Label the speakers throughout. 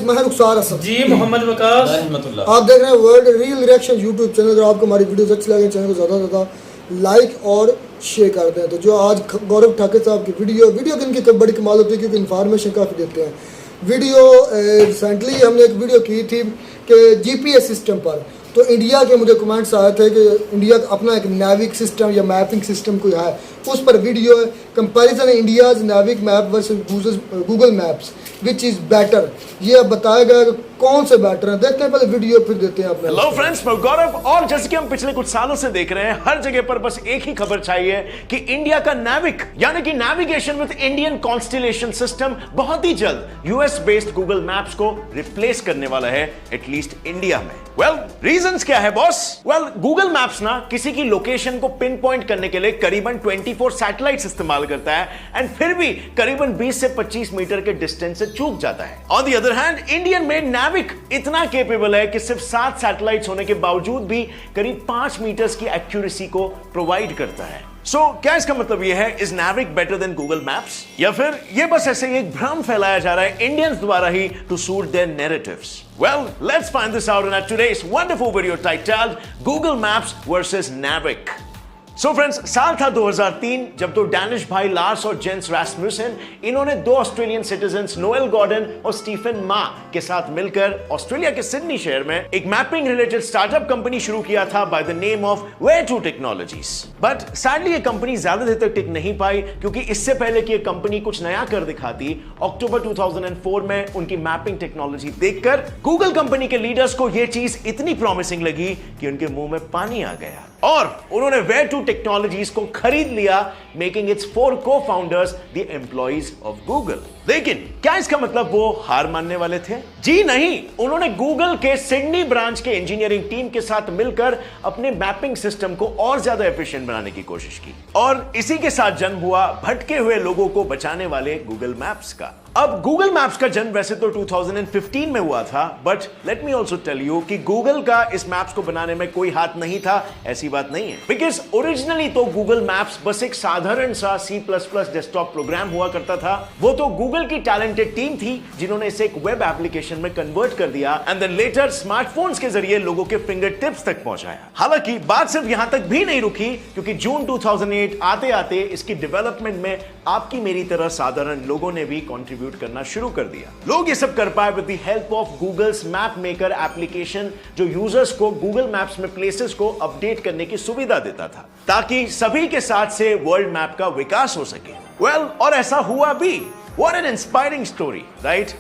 Speaker 1: मैं रुखसार हसन
Speaker 2: जी, मोहम्मद वकास,
Speaker 1: आप देख रहे हैं world real reaction YouTube channel. अगर आपको हमारी वीडियोस अच्छी लगे चैनल को ज़्यादा से ज़्यादा लाइक और शेयर कर दें। तो जो आज गौरव ठाकुर साहब की वीडियो की इनकी बड़ी कमाल होती है क्योंकि इन्फॉर्मेशन काफ़ी देते हैं। वीडियो रिसेंटली हमने एक वीडियो की थी कि GPS सिस्टम पर, तो इंडिया के मुझे कमेंट्स आए थे कि इंडिया का अपना एक नेविक सिस्टम या मैपिंग सिस्टम कोई है, उस पर वीडियो है comparison India's NavIC map versus Google maps which is better. ये अब बताया गया कि कौन से बेटर है। देखते हैं पहले वीडियो फिर देते हैं अपने।
Speaker 3: हेलो फ्रेंड्स, मैं गौरव, और जैसे कि हम पिछले कुछ सालों से देख रहे हैं हर जगह पर बस एक ही खबर चाहिए कि इंडिया का नेविक यानी कि navigation with Indian constellation system बहुत ही जल्द यूएस बेस्ड गूगल मैप्स को रिप्लेस करने वाला है, एटलीस्ट इंडिया में। वेल, रीजंस क्या है बॉस? वेल, गूगल मैप्स ना किसी की लोकेशन को पिन पॉइंट करने के लिए करीबन 24 सैटेलाइट्स इस्तेमाल करता है एंड फिर भी करीबन 20 से 25 मीटर के डिस्टेंस से चूक जाता है। On the other hand, Indian made NavIC इतना केपेबल है कि सिर्फ 7 सैटेलाइट्स होने के बावजूद भी करीब 5 मीटर्स की एक्यूरेसी को प्रोवाइड करता है। क्या इसका मतलब यह है, is NavIC better than Google maps, या फिर ये बस ऐसे ही एक भ्रम फैलाया जा रहा है इंडियंस द्वारा ही to suit their narratives? Well, let's find this out in today's wonderful video titled Google Maps versus Navic. So friends, साल था 2003 जब दो डैनिश भाई लार्स और जेंस रास्मुसन इन्होंने दो ऑस्ट्रेलियन सिटीजन्स नोएल गॉर्डन और स्टीफन मा के साथ मिलकर ऑस्ट्रेलिया के सिडनी शहर में एक मैपिंग रिलेटेड स्टार्टअप कंपनी शुरू किया था by the name of Where2 technologies. But sadly ये कंपनी ज्यादा देर तक टिक नहीं पाई क्योंकि इससे पहले कि ये कंपनी कुछ नया कर दिखाती, अक्टूबर 2004 में उनकी मैपिंग टेक्नोलॉजी देखकर गूगल कंपनी के लीडर्स को यह चीज इतनी प्रॉमिसिंग लगी कि उनके मुंह में पानी आ गया और उन्होंने Where2 टेक्नोलॉजीज को खरीद लिया, making its 4 co-founders the employees of Google. लेकिन क्या इसका मतलब वो हार मानने वाले थे? जी नहीं, उन्होंने गूगल के सिडनी ब्रांच के इंजीनियरिंग टीम के साथ मिलकर अपने मैपिंग सिस्टम को और ज्यादा एफिशिएंट बनाने की कोशिश की और इसी के साथ जन्म हुआ भटके हुए लोगों को बचाने वाले गूगल मैप्स का। अब गूगल मैप्स का जन्म वैसे तो 2015 में हुआ था, but let me also tell you कि गूगल का इस मैप्स को बनाने में कोई हाथ नहीं था, ऐसी बात नहीं है। बिकॉज ओरिजिनली तो गूगल मैप्स बस एक साधारण सा C++ डेस्कटॉप प्रोग्राम हुआ करता था। वो तो गूगल की टैलेंटेड टीम थी जिन्होंने इसे एक वेब एप्लीकेशन में कन्वर्ट कर दिया एंड देन लेटर स्मार्टफोन्स के जरिए लोगों के फिंगर टिप्स तक पहुंचाया। हालांकि बात सिर्फ यहां तक भी नहीं रुकी क्योंकि जून 2008 आते आते इसकी डेवलपमेंट में आपकी मेरी तरह साधारण लोगों ने भी कंट्रीब्यूट करना शुरू कर दिया। लोग ये सब कर पाए with the help of Google's map maker application, जो यूजर्स को गूगल मैप्स में प्लेसेस को अपडेट करने की सुविधा देता था ताकि सभी के साथ से वर्ल्ड मैप का विकास हो सके। वेल, और ऐसा हुआ भी। What an inspiring story, right?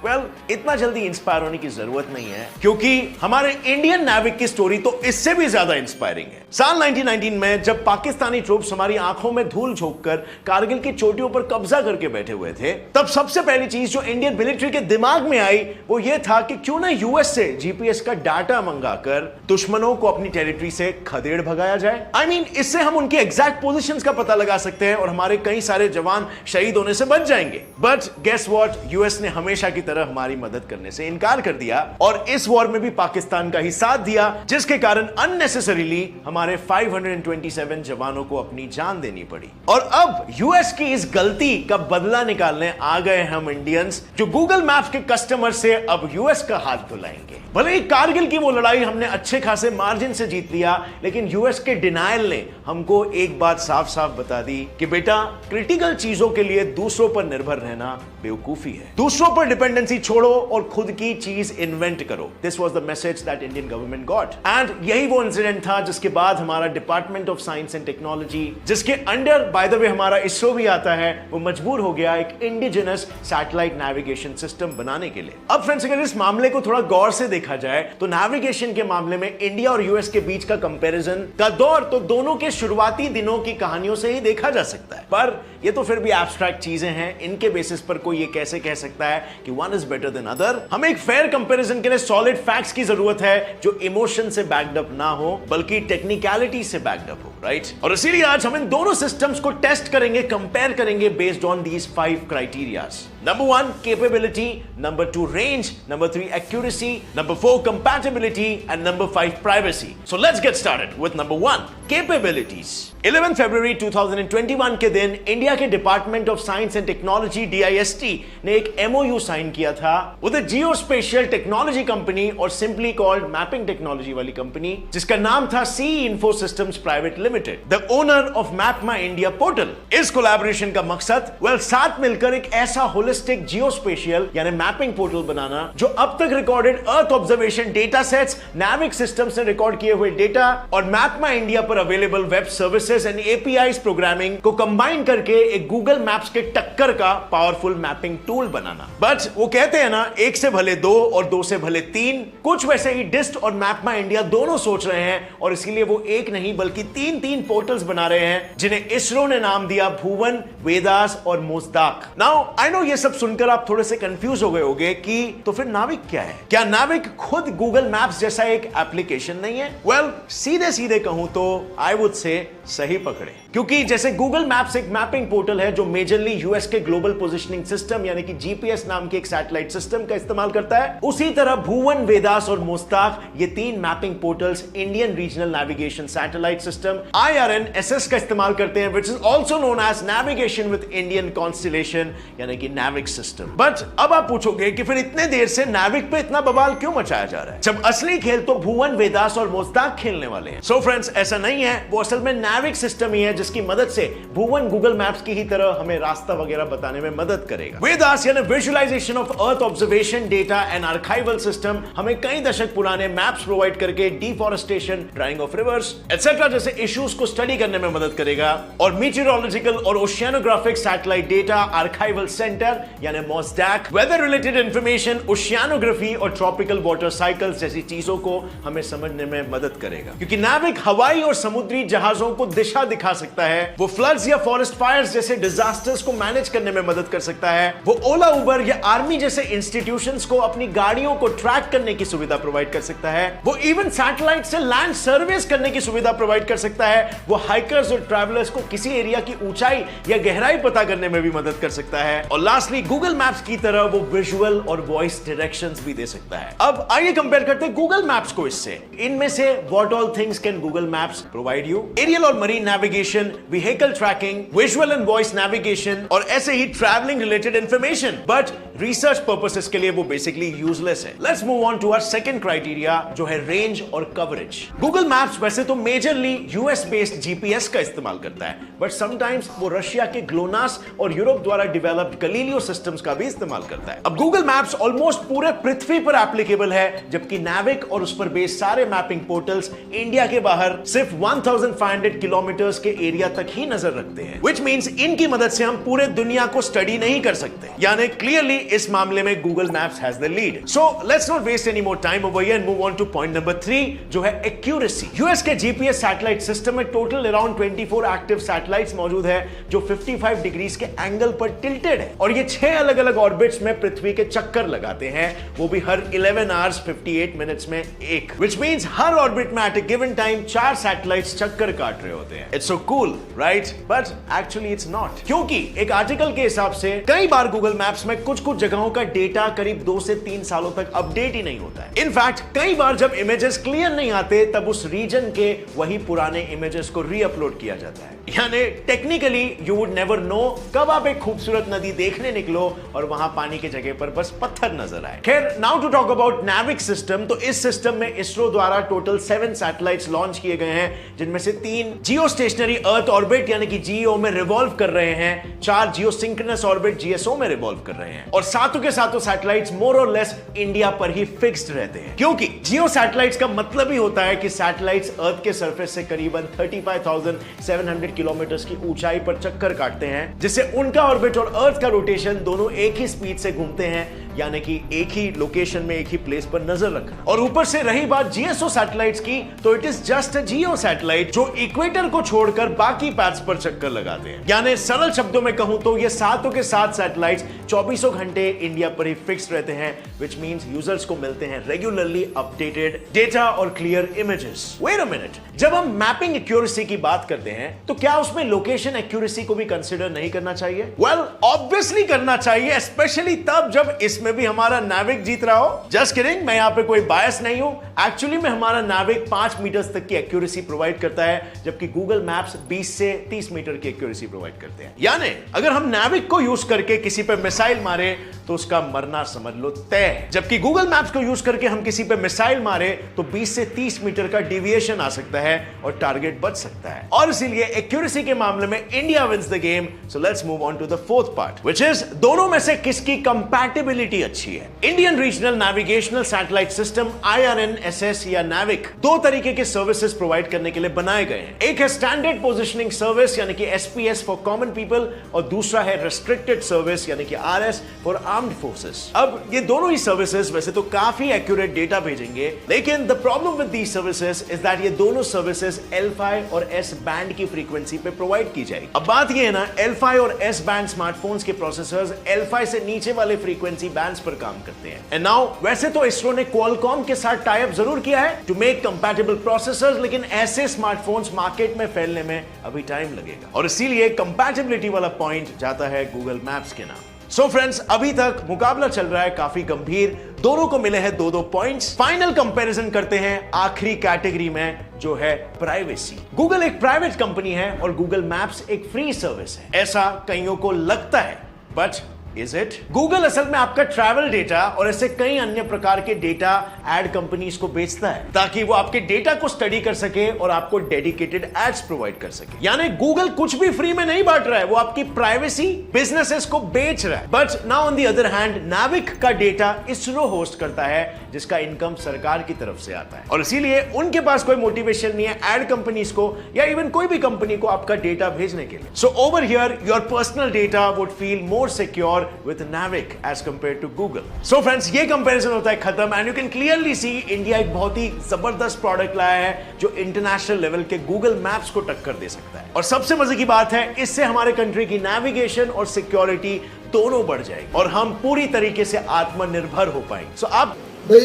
Speaker 3: Well, इतना जल्दी इंस्पायर होने की जरूरत नहीं है क्योंकि हमारे इंडियन नेविक की स्टोरी तो इससे भी ज्यादा इंस्पायरिंग है। साल 1919 में जब पाकिस्तानी ट्रूप्स हमारी आंखों में धूल झोंककर कारगिल की चोटियों पर कब्जा करके बैठे हुए थे, तब सबसे पहली चीज जो इंडियन मिलिट्री के दिमाग में आई वो ये था कि क्यों ना यूएस से GPS का डाटा मंगाकर दुश्मनों को अपनी टेरिटरी से खदेड़ भगाया जाए। I mean, इससे हम उनकी एग्जैक्ट पोजीशंस का पता लगा सकते हैं और हमारे कई सारे जवान शहीद होने से बच जाएंगे। बट गेस व्हाट, यूएस ने हमेशा की हमारी मदद करने से इनकार कर दिया और इस वॉर में भी पाकिस्तान का ही साथ दिया, जिसके कारण अननेसेसरीली हमारे 527 जवानों को अपनी जान देनी पड़ी। और अब यूएस की इस गलती का बदला निकालने आ गए हम इंडियंस, जो गूगल मैप्स के कस्टमर से अब यूएस का हाथ धुलाएंगे। भले ही कारगिल की वो लड़ाई हमने अच्छे खासे मार्जिन से जीत लिया, लेकिन यूएस के डिनायल ने हमको एक बात साफ साफ बता दी कि बेटा, क्रिटिकल चीजों के लिए दूसरों पर निर्भर रहना बेवकूफी है। दूसरों पर डिपेंडेंसी छोड़ो और खुद की चीज इन्वेंट करो। This was the message that Indian government got and यही वो इंसिडेंट था जिसके बाद हमारा department of science and technology, जिसके अंडर बाय द वे हमारा इसरो भी आता है, वो मजबूर हो गया एक इंडिजिनस सैटेलाइट नेविगेशन सिस्टम बनाने के लिए। अब फ्रेंड्स, अगर इस मामले को थोड़ा गौर से देखा जाए तो नेविगेशन के मामले में इंडिया और यूएस के बीच का कंपैरिजन का दौर तो दोनों के शुरुआती दिनों की कहानियों से ही देखा जा सकता है, पर ये तो फिर भी एब्स्ट्रैक्ट चीजें हैं। इनके बेसिस पर कोई ये कैसे कह सकता है कि one is better than other? हमें एक फेयर कंपैरिजन के लिए सॉलिड फैक्ट्स की जरूरत है जो इमोशन से बैक्ड अप ना हो बल्कि टेक्निकलिटी से बैक्ड अप हो। राइट? और इसीलिए आज हम इन दोनों सिस्टम्स को टेस्ट करेंगे, कंपेयर करेंगे based on these 5 criterias. Number 1 capability, number 2 range, number 3 accuracy, number 4 compatibility, and number 5 privacy. So let's get started with number 1 capabilities. 11 February 2021 के दिन इंडिया के department of science and technology DIST ने एक MOU sign किया था with a geospatial technology company और simply called mapping technology वाली company, जिसका नाम था CE Info Systems Private Limited, the owner of map my India portal. इस कोलैबोरेशन का मकसद साथ मिलकर एक ऐसा होलिस्टिक जियोस्पेशियल यानी मैपिंग पोर्टल बनाना जो अब तक रिकॉर्डेड अर्थ ऑब्जर्वेशन डेटा सेट्स, नाविक सिस्टम्स ने रिकॉर्ड किए हुए डेटा और मैप माई इंडिया पर available web services and APIs programming को कंबाइन करके एक गूगल मैप्स के टक्कर का powerful mapping tool banana. But वो कहते हैं ना, एक से भले दो और दो से भले तीन. कुछ वैसे ही डिस्ट और मैप माई इंडिया दोनों सोच रहे हैं और इसीलिए वो एक नहीं बल्कि तीन पोर्टल्स बना रहे हैं जिन्हें इसरो ने नाम दिया भुवन, वेदास और मोज़दाक. नाउ आई नो ये सब सुनकर आप थोड़े से कंफ्यूज हो गए होंगे कि तो फिर नाविक क्या है? क्या नाविक खुद गूगल मैप्स जैसा एक एप्लीकेशन नहीं है? वेल, सीधे कहूं तो आई वुड से सही पकड़े, क्योंकि जैसे गूगल मैप्स एक मैपिंग पोर्टल है जो मेजरली यूएस के ग्लोबल पोजिशनिंग सिस्टम यानी कि GPS नाम के एक सैटेलाइट सिस्टम का इस्तेमाल करता है, उसी तरह भुवन, वेदास और मोज़दाक ये 3 mapping portals Indian regional navigation satellite system IRNSS का इस्तेमाल करते हैं, which is also known as navigation with Indian constellation यानी कि नाविक सिस्टम. बट अब आप पूछोगे कि फिर इतने देर से नाविक पे इतना बवाल क्यों मचाया जा रहा है जब असली खेल तो भुवन, वेदास और मोज़दाक खेलने वाले हैं? सो फ्रेंड्स, ऐसा नहीं है. वो असल में नाविक सिस्टम ही है जिसकी मदद से भुवन गूगल मैप्स की ही तरह हमें रास्ता वगैरह बताने में मदद करेगा. वेदास यानी visualization of earth observation data and archival system हमें कई दशक पुराने मैप्स प्रोवाइड करके deforestation, drying of rivers etcetera जैसे इश्यूज को स्टडी करने में मदद करेगा. और मीटियोरोलॉजिकल और oceanographic satellite data archival center यानी MOSDAC weather related information, oceanography और ट्रॉपिकल वाटर साइकिल्स जैसी चीजों को हमें समझने में मदद करेगा. क्योंकि नाविक हवाई और समुद्री जहाजों को दिशा दिखा सकता है, वो फ्लड्स या फॉरेस्ट फायर्स जैसे डिजास्टर्स को मैनेज करने में मदद कर सकता है, वो ओला, उबर या आर्मी जैसे इंस्टीट्यूशंस को अपनी गाड़ियों को ट्रैक करने की सुविधा प्रोवाइड कर सकता है, वो इवन सैटेलाइट से लैंड सर्विस करने की सुविधा प्रोवाइड कर सकता है, वो हाइकर्स और ट्रैवलर्स को किसी एरिया की ऊंचाई या गहराई पता करने में भी मदद कर सकता है, और लास्टली गूगल मैप्स की तरह वो विजुअल और वॉइस डायरेक्शंस भी दे सकता है. अब आइए कंपेयर करते हैं गूगल मैप्स को इससे. इनमें से what all things can Google Maps provide you? Aerial और marine navigation, vehicle tracking, visual and voice navigation और ऐसे ही travelling related information. But research purposes के लिए वो बेसिकली यूजलेस है. Let's move on to our second criteria जो है रेंज और कवरेज. गूगल मैप्स वैसे तो मेजरली US बेस्ड GPS का इस्तेमाल करता है, बट समटाइम्स वो रशिया के ग्लोनास और यूरोप द्वारा डेवलप्ड गलीलियो सिस्टम्स का भी इस्तेमाल करता है. अब गूगल मैप्स ऑलमोस्ट पूरे पृथ्वी पर एप्लीकेबल है, जबकि नाविक और उस पर बेस्ड सारे मैपिंग पोर्टल्स इंडिया के बाहर सिर्फ 1500 किलोमीटर्स के एरिया तक ही नजर रखते हैं, व्हिच मींस इनकी मदद से हम पूरे दुनिया को स्टडी नहीं कर सकते. यानी क्लियरली इस मामले में Google maps has the lead. So let's not waste any more time over here and move on to point number 3 जो है एक्यूरेसी. यूएस के GPS सैटेलाइट सिस्टम में टोटल अराउंड 24 एक्टिव सैटेलाइट्स मौजूद है जो 55 डिग्रीज के एंगल पर tilted है, और ये 6 अलग अलग ऑर्बिट्स में पृथ्वी के चक्कर लगाते हैं, वो भी हर 11 आवर्स 58 मिनट्स में एक, व्हिच मींस हर ऑर्बिट में at a given time 4 satellites चक्कर काट रहे होते हैं. It's so cool, right? But actually it's not, क्योंकि एक आर्टिकल के हिसाब से कई बार गूगल मैप्स में कुछ जगहों का डेटा करीब 2 से 3 सालों तक अपडेट ही नहीं होता है. इनफैक्ट कई बार जब इमेजेस क्लियर नहीं आते तब उस रीजन के वही पुराने इमेजेस को रीअपलोड किया जाता है. यानी technically you would never know कब आप एक खूबसूरत नदी देखने निकलो और वहां पानी की जगह पर बस पत्थर नजर आए. खैर, नाउ टू टॉक अबाउट नाविक सिस्टम. तो इस सिस्टम में इसरो द्वारा टोटल 7 सैटेलाइट्स लॉन्च किए गए हैं, जिनमें से 3 जियो स्टेशनरी अर्थ ऑर्बिट यानी कि GEO में रिवॉल्व कर रहे हैं, 4 जियो सिंक्रोनस ऑर्बिट GSO में रिवॉल्व कर रहे हैं, और सातों के सातों सैटेलाइट्स मोर और लेस इंडिया पर ही फिक्स्ड रहते हैं. क्योंकि जियो सैटेलाइट्स का मतलब ही होता है कि सैटेलाइट्स अर्थ के सरफेस से करीबन 35,700 किलोमीटर की ऊंचाई पर चक्कर काटते हैं, जिससे उनका ऑर्बिट और अर्थ का रोटेशन दोनों एक ही स्पीड से घूमते हैं, यानी कि एक ही लोकेशन में एक ही प्लेस पर नजर रखना। और ऊपर से रही बात जीएसओ सैटेलाइट्स की, तो it is just a Jio satellite जो इक्वेटर को छोड़कर बाकी पैथ्स पर चक्कर लगाते हैं। यानी सरल शब्दों में कहूं तो ये सातों के सात सैटेलाइट्स 24 घंटे इंडिया पर ही फिक्स रहते हैं, व्हिच मींस यूजर्स को मिलते हैं रेगुलरली अपडेटेड डेटा और clear images. Wait a minute, जब हम मैपिंग एक्यूरेसी की बात करते हैं तो क्या उसमें लोकेशन एक्यूरेसी को भी कंसीडर नहीं करना चाहिए? वेल, ऑब्वियसली करना चाहिए, स्पेशली तब जब इसमें भी हमारा नाविक जीत रहा हो। जस्ट किडिंग, मैं यहां पे कोई बायस नहीं हूं। एक्चुअली में हमारा नाविक 5 मीटर तक की एक्यूरेसी प्रोवाइड करता है, जबकि गूगल मैप्स 20 से 30 मीटर की एक्यूरेसी प्रोवाइड करते हैं। यानी अगर हम नाविक को यूज करके किसी पे मिसाइल मारे तो उसका मरना समझ लो तय है, जबकि गूगल मैप्स को यूज करके हम किसी पे मिसाइल मारे तो 20 से 30 मीटर का डिविएशन आ सकता है और टारगेट बच सकता है। और इसीलिए एक्यूरेसी के मामले में India wins the game. So let's move on to the fourth part, which is दोनों में से किसकी कंपैटिबिलिटी अच्छी है। Indian regional navigational satellite system IRNSS या NAVIC दो तरीके के सर्विसेज प्रोवाइड करने के लिए बनाए गए हैं। एक है स्टैंडर्ड पोजिशनिंग सर्विस यानी कि SPS फॉर कॉमन पीपल, और दूसरा है रेस्ट्रिक्टेड सर्विस यानी कि RS फॉर आर्म्ड फोर्सेस। अब ये दोनों ही सर्विसेज वैसे तो काफी एक्यूरेट डेटा भेजेंगे, लेकिन the problem with these services is that ये दोनों सर्विसेज L5 और S बैंड की फ्रीक्वेंसी पे प्रोवाइड की जाएगी। अब बात ये है ना, L5 और S बैंड स्मार्टफोन्स के प्रोसेसर्स L5 से नीचे वाले फ्रीक्वेंसी बैंड्स पर काम करते हैं। एंड नाउ वैसे तो इसरो ने क्वालकॉम के साथ टाई अप जरूर किया है टू मेक कंपैटिबल प्रोसेसर्स, लेकिन ऐसे स्मार्टफोन्स मार्केट में फैलने में अभी टाइम लगेगा, और इसीलिए कंपैटिबिलिटी वाला पॉइंट जाता है गूगल मैप्स के नाम। सो फ्रेंड्स, अभी तक मुकाबला चल रहा है काफी गंभीर, दोनों को मिले हैं 2-2 पॉइंट्स। फाइनल कंपैरिजन करते हैं आखिरी कैटेगरी में, जो है प्राइवेसी। गूगल एक प्राइवेट कंपनी है और गूगल मैप्स एक फ्री सर्विस है, ऐसा कईयों को लगता है, बट इज इट? गूगल असल में आपका ट्रैवल डेटा और ऐसे कई अन्य प्रकार के डेटा एड कंपनीज को बेचता है ताकि वो आपके डेटा को स्टडी कर सके और आपको डेडिकेटेड एड्स प्रोवाइड कर सके। यानी गूगल कुछ भी फ्री में नहीं बांट रहा है, वो आपकी प्राइवेसी बिजनेसेस को बेच रहा है। But now on the other hand, नाविक का डेटा इसरो होस्ट करता है, जिसका इनकम सरकार की तरफ से आता है, और इसीलिए उनके पास कोई मोटिवेशन नहीं है एड कंपनीज को या इवन कोई भी कंपनी को आपका डेटा भेजने के लिए। So over here your personal data would feel more secure with NAVIC as compared to Google. So friends, ये कंपैरिजन होता है खत्म, and you can clearly see India एक बहुत ही जबरदस्त प्रोडक्ट लाया है जो इंटरनेशनल लेवल के गूगल मैप्स को टक्कर दे सकता है। और सबसे मजे की बात है, इससे हमारे कंट्री की नेविगेशन और सिक्योरिटी दोनों बढ़ जाएगी और हम पूरी तरीके से आत्मनिर्भर हो पाएंगे। सो आप
Speaker 1: भाई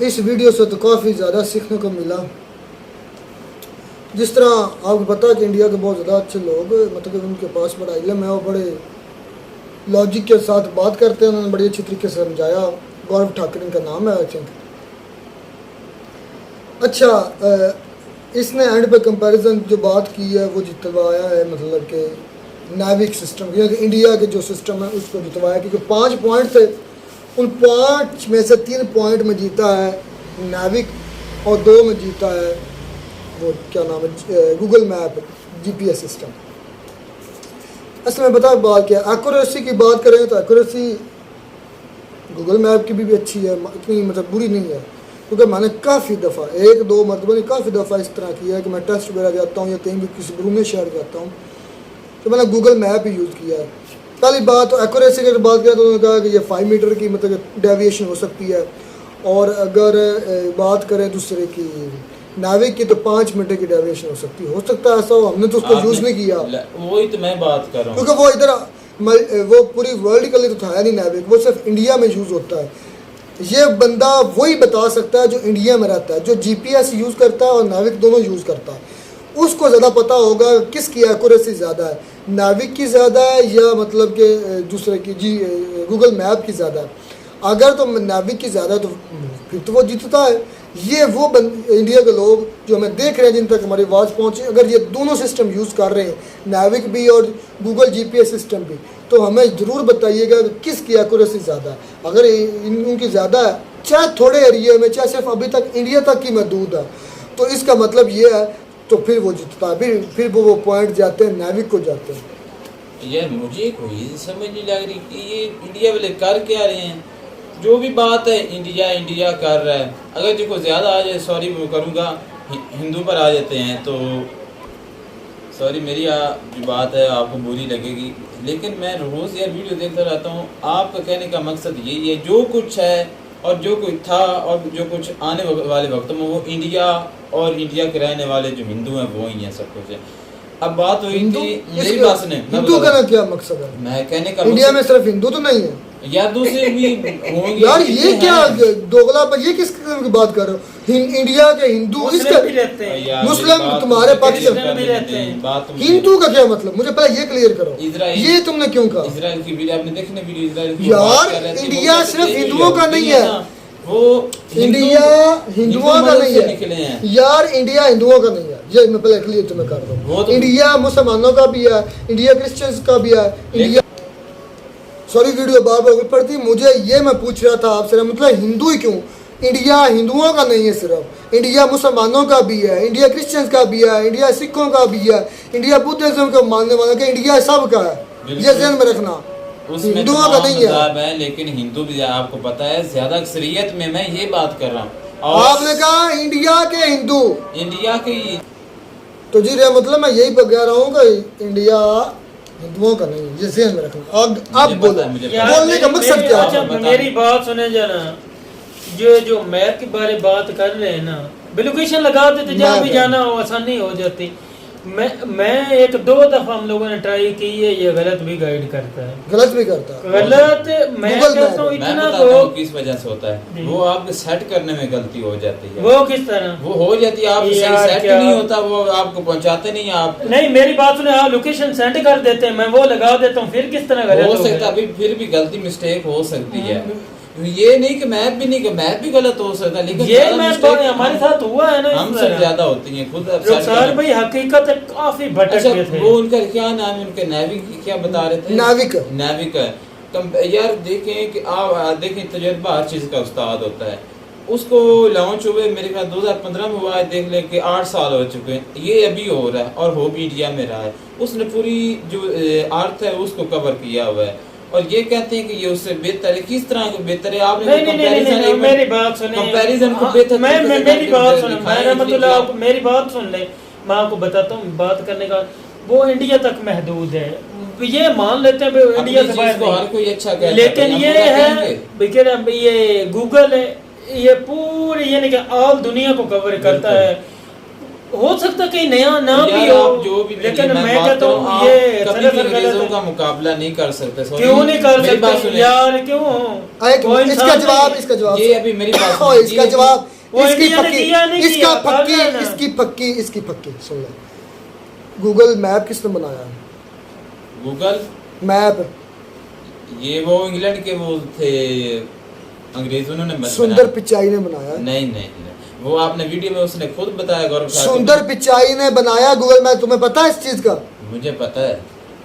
Speaker 1: इस वीडियो से तो काफ़ी ज़्यादा सीखने को मिला। जिस तरह आपको पता है कि इंडिया के बहुत ज़्यादा अच्छे लोग, मतलब उनके पास बड़ा इल्म है और बड़े लॉजिक के साथ बात करते हैं, उन्होंने बड़ी अच्छी तरीके से समझाया। गौरव ठाकुर इनका नाम है आई थिंक। अच्छा, इसने एंड पे कंपैरिजन जो बात की है वो जितवाया है, मतलब कि नाविक सिस्टम यानी कि इंडिया के जो सिस्टम है उसको जितवाया, क्योंकि 5 पॉइंट थे, उन 5 में से 3 पॉइंट में जीता है नाविक और 2 में जीता है वो क्या नाम है गूगल मैप GPS सिस्टम। असल में बता बात क्या, एक्यूरेसी की बात करें तो एक्यूरेसी गूगल मैप की भी अच्छी है, इतनी मतलब बुरी नहीं है, क्योंकि मैंने काफ़ी दफ़ा 1-2 मरतबा नहीं काफ़ी दफ़ा इस तरह किया है कि मैं टेस्ट वगैरह जाता हूँ या कहीं भी किसी ब्रूने शहर जाता हूँ तो मैंने गूगल मैप ही यूज़ किया है। पहली बात तो एक्यूरेसी की बात करें तो उन्होंने कहा कि ये 5 मीटर की मतलब डेविएशन हो सकती है, और अगर बात करें दूसरे की नाविक की तो 5 मिनट की डेविएशन हो सकती है। हो सकता है ऐसा हो, हमने तो उसको यूज़ नहीं किया,
Speaker 2: वही तो मैं बात कर रहा हूँ,
Speaker 1: क्योंकि वो इधर वो पूरी वर्ल्ड के लिए तो था नहीं नाविक, वो सिर्फ इंडिया में यूज़ होता है। ये बंदा वही बता सकता है जो इंडिया में रहता है, जो GPS यूज़ करता है और नाविक दोनों यूज़ करता है, उसको ज़्यादा पता होगा किसकी एक्यूरेसी ज़्यादा है, नाविक की ज़्यादा है या मतलब कि दूसरे की गूगल मैप की ज़्यादा है। अगर तो नाविक की ज़्यादा है तो फिर तो वो जीतता है। ये वो इंडिया के लोग जो हमें देख रहे हैं, जिन तक हमारी आवाज़ पहुँची, अगर ये दोनों सिस्टम यूज़ कर रहे हैं, नाविक भी और गूगल GPS सिस्टम भी, तो हमें ज़रूर बताइएगा कि किसकी एक्यूरेसी ज़्यादा है। अगर उनकी ज़्यादा है, चाहे थोड़े एरिया में, चाहे सिर्फ अभी तक इंडिया तक ही महदूद है, तो इसका मतलब ये है तो फिर वो जीतता है, फिर वो पॉइंट जाते हैं नाविक को जाते हैं।
Speaker 2: यार मुझे कोई समझ नहीं लग रही कि ये इंडिया वाले कर क्या रहे हैं। जो भी बात है इंडिया इंडिया कर रहा है, अगर जिनको ज़्यादा आ जाए, सॉरी मैं करूँगा, हिंदू पर आ जाते हैं तो सॉरी मेरी जो बात है आपको बुरी लगेगी, लेकिन मैं रोज़ यार वीडियो देखता रहता हूँ। आपका कहने का मकसद यही है, जो कुछ है और जो कुछ था और जो कुछ आने वाले वक्त में वो इंडिया और इंडिया के रहने वाले जो हिंदू हैं वो ही हैं, सब कुछ है। अब बात हुई थी, मेरी बात सुने,
Speaker 1: हिंदू का ना क्या मकसद है?
Speaker 2: मैं कहने का
Speaker 1: इंडिया में सिर्फ हिंदू तो नहीं है
Speaker 2: यार, दूसरे भी होंगे
Speaker 1: यार। ये क्या दोगला पर ये किस किस्म की बात कर रहे हो? इंडिया के हिंदू इसका
Speaker 4: भी रहते हैं,
Speaker 1: मुस्लिम तुम्हारे पाकिस्तान
Speaker 4: भी रहते हैं।
Speaker 1: हिंदू का क्या मतलब? मुझे पहले ये क्लियर करो, ये तुमने क्यों कहा?
Speaker 2: इजराइल की वीडियो आपने देखी ना? वीडियो इजराइल की
Speaker 1: यार इंडिया सिर्फ हिंदुओं का नहीं है,
Speaker 2: वो
Speaker 1: इंडिया हिंदुओं का नहीं है यार, इंडिया हिंदुओं का नहीं है। ये मैं पहले क्लियर तुम्हें कर रहा हूँ। इंडिया मुसलमानों का भी है, इंडिया क्रिश्चियंस का भी है, इंडिया सॉरी वीडियो बार बार पड़ती। मुझे ये मैं पूछ रहा था आपसे, मतलब हिंदू ही क्यों? इंडिया हिंदुओं का नहीं है सिर्फ, इंडिया मुसलमानों का भी है, इंडिया क्रिश्चियंस का भी है, इंडिया सिखों का भी है, इंडिया बुद्धिज्म को मानने वालों का, इंडिया सब का है। ये ध्यान में रखना, हिंदुओं का नहीं है।
Speaker 2: लेकिन हिंदू भी आपको पता है ज्यादा अक्सरियत में मैं ये बात कर रहा हूँ।
Speaker 1: आपने कहा इंडिया के हिंदू,
Speaker 2: इंडिया के
Speaker 1: तो जी मतलब मैं यही कह रहा हूँ कि इंडिया हिंदुओं का नहीं, ये ध्यान में रखना। अब बोलने का मकसद क्या है?
Speaker 4: मेरी बात सुने जाना, जो मैप के बारे बात कर रहे हैं ना, लोकेशन लगा देते जहाँ भी जाना हो आसानी हो जाती। मैं एक दो दफा हम लोगों ने ट्राई की है, ये गलत भी गाइड करता है,
Speaker 1: गलत भी करता है,
Speaker 4: गलत। मैं कहता हूँ इतना तो
Speaker 2: किस वजह से होता है, वो आपके सेट करने में गलती हो जाती है।
Speaker 4: वो किस तरह
Speaker 2: वो हो जाती है, आप सही सेट नहीं होता, वो आपको पहुंचाते नहीं आप।
Speaker 4: नहीं मेरी बात सुने, हाँ लोकेशन सेंड कर देते हैं, मैं वो लगा देता हूँ, फिर किस तरह गलत
Speaker 2: हो सकता है? फिर भी गलती मिस्टेक हो सकती है। ये नहीं कि मैप भी नहीं, कि मैप भी गलत हो सकता है, लेकिन
Speaker 4: ये मैप हमारे साथ हुआ है ना,
Speaker 2: हमसे ज्यादा होती है खुद।
Speaker 4: रुखसार भाई हकीकत काफी भटक गए थे।
Speaker 2: वो उनका क्या नाम है, उनके नाविक क्या बता रहे थे? नाविक है। यार देखें कि आप देखें, तजुर्बा हर चीज का उस्ताद होता है। उसको लॉन्च हुए मेरे ख्याल 2015 में हुआ है, देख ले कि 8 साल हो चुके हैं, ये अभी हो रहा है और हो भी इंडिया में रहा है। उसने पूरी जो अर्थ है उसको कवर किया हुआ है, और ये कहते हैं कि ये उससे बेहतर है। किस तरह का बेहतर है? आपने
Speaker 4: नहीं, मेरी बात सुने,
Speaker 2: कंपैरिजन को बेहतर
Speaker 4: मेरी बात सुने, मेरी बात सुन ले, मैं आपको बताता हूँ। बात करने का वो इंडिया तक महदूद है, ये मान लेते हैं इंडिया से बाहर
Speaker 2: हर कोई अच्छा कहता है,
Speaker 4: लेकिन ये है ये गूगल है, ये पूरी यानी कि ऑल दुनिया को कवर करता है। हो सकता है कहीं नया नाम भी हो,
Speaker 2: जो भी,
Speaker 4: लेकिन मैं कहता हूँ ये
Speaker 2: कभी भी अंग्रेजों का मुकाबला नहीं कर सकते।
Speaker 4: क्यों नहीं कर सकते यार? क्यों?
Speaker 1: इसका जवाब
Speaker 2: ये अभी मेरी बात,
Speaker 1: इसका जवाब इसकी पक्की सुन लो। गूगल मैप किसने बनाया?
Speaker 2: गूगल
Speaker 1: मैप
Speaker 2: ये वो इंग्लैंड के वो थे, अंग्रेजों ने
Speaker 1: सुंदर पिचाई ने बनाया।
Speaker 2: नहीं, वो आपने वीडियो में उसने खुद बताया, गौरव
Speaker 1: सुंदर पिचाई ने बनाया गूगल मैप। तुम्हें पता है इस चीज का?
Speaker 2: मुझे पता है,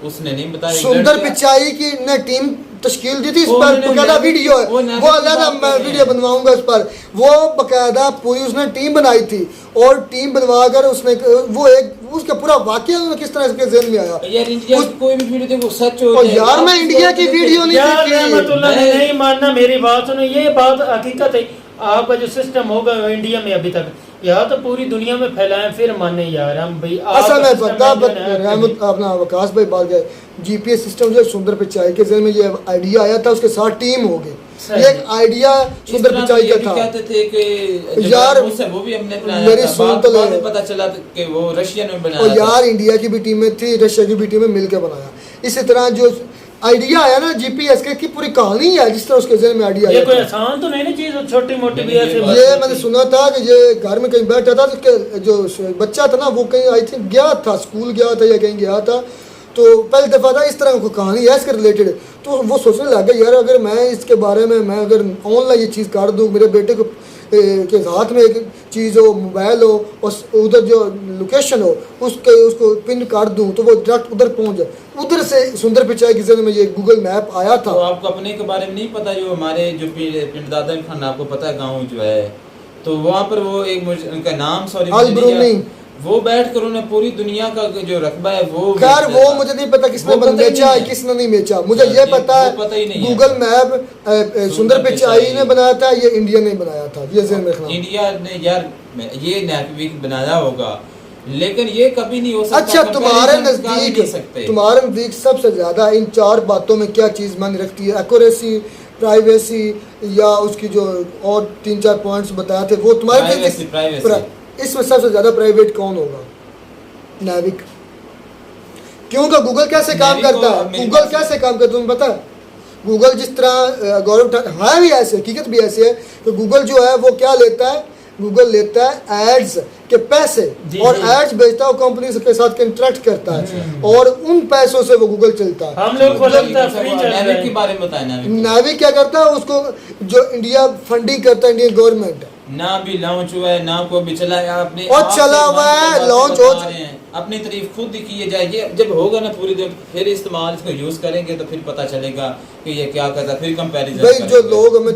Speaker 2: उसने नहीं बताया।
Speaker 1: सुंदर पिचाई की ने टीम तश्कील दी थी, इस पर बकायदा वीडियो है, वो अलग मैं वीडियो बनवाऊंगा इस पर। वो बकायदा पूरी उसने टीम बनाई थी, और टीम बनवाकर उसने वो एक उसका पूरा वाकया किस तरह इसके ज़हन में आया।
Speaker 2: यार इंडिया की कोई भी वीडियो देखो सच हो
Speaker 1: जाए। यार मैं इंडिया की वीडियो
Speaker 4: नहीं मानना, मेरी बात सुनो, ये बात हकीकत है। आपका जो सिस्टम होगा इंडिया में अभी तक, यहाँ तो पूरी दुनिया में फैलाएं, फिर माने यार हम भाई।
Speaker 1: असल में पता अपना विकास भाई बात गए, जीपीएस सिस्टम जो सुंदर पिचाई के ज़हन में ये आइडिया आया था, उसके साथ टीम हो गई। एक आइडिया सुंदर पिचाई का था।
Speaker 2: कहते थे कि
Speaker 1: यार
Speaker 2: वो भी हमने बनाया,
Speaker 1: मेरी सुन तो ले,
Speaker 2: पता चला कि वो रशियन में बनाया।
Speaker 1: और यार इंडिया की भी टीमें थी, रशिया की भी टीमें मिलकर बनाया। इसी तरह जो आइडिया आया ना जीपीएस के की पूरी कहानी है, जिस तरह उसके ज़हन में आइडिया आया।
Speaker 4: ये कोई आसान तो नहीं ना चीज, छोटी मोटी भी ऐसे।
Speaker 1: ये मैंने सुना था कि ये घर में कहीं बैठा था, तो जो बच्चा था ना वो कहीं आई थिंक गया था, स्कूल गया था या कहीं गया था, तो पहली दफ़ा था इस तरह को कहानी है इसके रिलेटेड। तो वो सोचने लगा यार अगर मैं इसके बारे में मैं अगर ऑनलाइन ये चीज़ कर दूँ, मेरे बेटे को के हाथ में एक चीज़ हो, मोबाइल हो, और उधर जो लोकेशन हो उसको पिन कर दूं तो वो डायरेक्ट उधर पहुंच जाए। उधर से सुंदर पिचाई के ज़रिए में ये गूगल मैप आया था।
Speaker 2: तो आपको अपने के बारे में नहीं पता? जो हमारे जो पिंड दादा खान, आपको पता है गाँव जो है, तो वहाँ पर वो एक उनका नाम सॉरी वो बैठ कर उन्होंने पूरी दुनिया का जो रकबा है वो
Speaker 1: खैर वो मुझे नहीं पता किसने बेचा है किसने नहीं बेचा। मुझे ये पता है गूगल मैप सुंदर पिचाई ने बनाया था, ये इंडिया ने बनाया था। ये ज़हन में रखना।
Speaker 2: इंडिया ने यार ये नेटवर्क बनाया होगा, लेकिन ये कभी नहीं हो सकता।
Speaker 1: अच्छा, तुम्हारे
Speaker 2: comparison कर ही नहीं सकते।
Speaker 1: नजदीक सबसे ज्यादा इन 4 बातों में क्या चीज मायने रखती है? एक्यूरेसी, प्राइवेसी, या उसकी जो और 3-4 पॉइंट्स बताए थे वो तुम्हारे इसमें सबसे ज्यादा प्राइवेट कौन होगा? नाविक। क्योंकि गूगल कैसे काम करता है? गूगल कैसे काम करता है तुम्हें पता है? गूगल जिस तरह गौरव ठाकुर, हाँ भी ऐसे, हकीकत भी ऐसी है कि गूगल जो है वो क्या लेता है? गूगल लेता है एड्स के पैसे और एड्स बेचता है, कंपनी के साथ कंट्रैक्ट करता है और उन पैसों से वो गूगल चलता है।
Speaker 4: हम लोग को लगता है फ्री चल रहा है।
Speaker 2: नाविक के बारे में बताएं।
Speaker 1: नाविक क्या करता है? उसको जो इंडिया फंडिंग करता है, इंडियन गवर्नमेंट
Speaker 2: ना भी लॉन्च हुआ है ना कोई भी चला है, अपने
Speaker 1: और चला हुआ है, लॉन्च हो
Speaker 2: अपनी तारीफ खुद ही की जाएगी। जब होगा ना पूरी दिन फिर इस्तेमाल इसको यूज करेंगे तो फिर पता चलेगा कि ये क्या करता है, फिर कंपैरिजन।
Speaker 1: भाई जो लोग हमें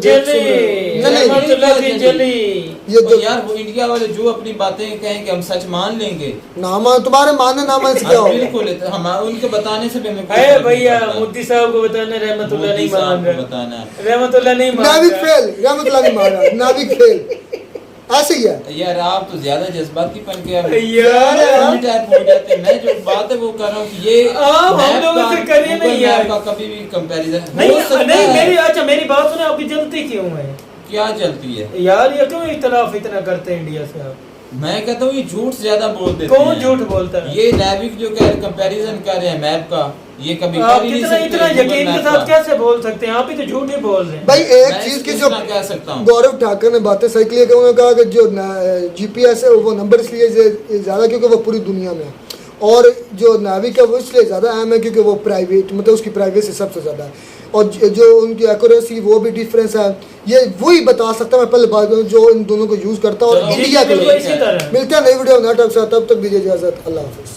Speaker 2: ये जो यार वो इंडिया वाले जो अपनी बातें कहें कि हम सच मान लेंगे,
Speaker 1: ना मान तुम्हारे मानने ना मान क्या होगा?
Speaker 2: बिल्कुल हम उनके बताने से भी हमें
Speaker 4: अरे भैया मोदी साहब को बताना, रहमतुल्लाह नहीं मान रहा,
Speaker 2: बताना
Speaker 4: रहमतुल्लाह नहीं मान रहा,
Speaker 1: नाविक फेल, रहमतुल्लाह नहीं मान रहा, नाविक फेल। ऐसे ही है
Speaker 2: यार, आप तो ज्यादा जज्बाती बन के
Speaker 4: यार
Speaker 2: टाइप हो जाते हैं। मैं जो बात है वो कर रहा हूँ कि ये
Speaker 4: हम लोगों से करिए नहीं यार,
Speaker 2: कभी भी कंपैरिजन
Speaker 4: नहीं मेरी अच्छा मेरी बात सुने, आपकी जलती क्यों है?
Speaker 2: क्या चलती है
Speaker 4: यार? ये क्यों इख्तिलाफ इतना करते हैं इंडिया से आप?
Speaker 2: मैं कहता हूँ ये झूठ ज्यादा बोल देते हैं।
Speaker 4: कौन झूठ बोलता है?
Speaker 2: ये नाविक जो कह कंपैरिजन कर रहे हैं मैप का, ये कभी
Speaker 4: आप इतना यकीन के साथ कैसे बोल सकते हैं? आप ही तो झूठ ही बोल रहे हैं
Speaker 1: भाई। एक चीज की जो
Speaker 2: कह सकता हूँ,
Speaker 1: गौरव ठाकुर ने बातें सही की, उन्होंने कहा कि जो जीपीएस है वो नंबर इसलिए ज्यादा क्योंकि वो पूरी दुनिया में है, और जो नाविक है वो इसलिए ज्यादा अहम है क्योंकि वो प्राइवेट, मतलब उसकी प्राइवेसी सबसे ज्यादा है, और जो उनकी एक्यूरेसी वो भी डिफरेंस है। ये वही बता सकता है, मैं पहले बात करूँ जो इन दोनों को यूज करता है और इंडिया के लिए।
Speaker 4: मिलते
Speaker 1: हैं नई वीडियो नए टॉपिक के साथ, तब तक दीजिए इजाजत, अल्लाह हाफिज।